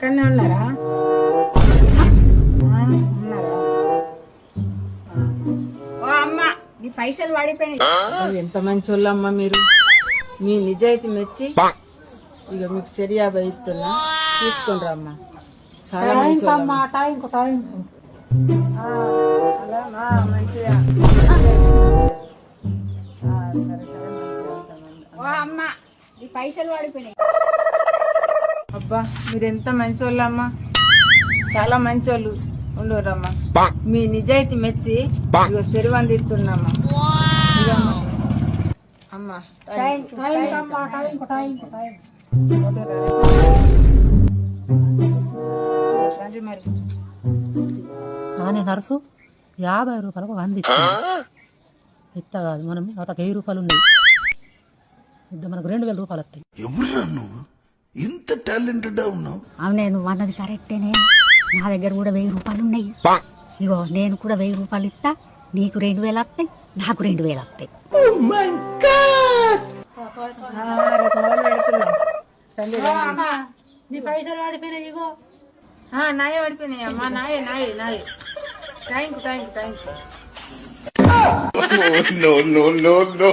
ఇక్కడనే ఉన్నారా? ఉన్నారా? ఓ అమ్మ, నీ పైసలు పడిపోయినాయి. ఎంత మంచి వాళ్ళమ్మ మీరు. మీ నిజాయితీ మెచ్చి ఇక మీకు సరియా ఇస్తున్నా, తీసుకొని రమ్మా. చాలా మంచి వాళ్ళమ్మ. అలానా? మంచిగా. సరే సరే, ఓ అమ్మ, నీ పైసలు పడిపోయినాయి. అబ్బా మీరెంత మంచి వాళ్ళమ్మా, చాలా మంచి వాళ్ళు. ఉండరమ్మా, మీ నిజాయితీ మెచ్చి ఇక సెరువు అందిస్తున్నామ్మా. అమ్మా మరి నానే నర్సు 50 రూపాయలకు 100 ఇచ్చింది. ఇట్లా కాదు, మనం అతకు 1000 రూపాయలు ఉన్నాయి, ఇద్దాం, మనకు 2000 రూపాయలు వస్తాయి. ఎవరురా నువ్వు ఇంత టాలెంటెడ్ ఉన్నావు? అవునే, నువ్వు అన్నది కరెక్టేనే. నా దగ్గర కూడా 1000 రూపాయలు ఉన్నాయి. ఇగో నేను కూడా 1000 రూపాయలు ఇస్తా, నీకు 2000 వస్తాయి, నాకు 2000 వస్తాయి. నీ పైసలు పడిపోయినాయి. ఇగో నాయే పడిపోయినాయి అమ్మా, నాయే నాయే నాయే. Thank you thank you thank you. No, no, no, no.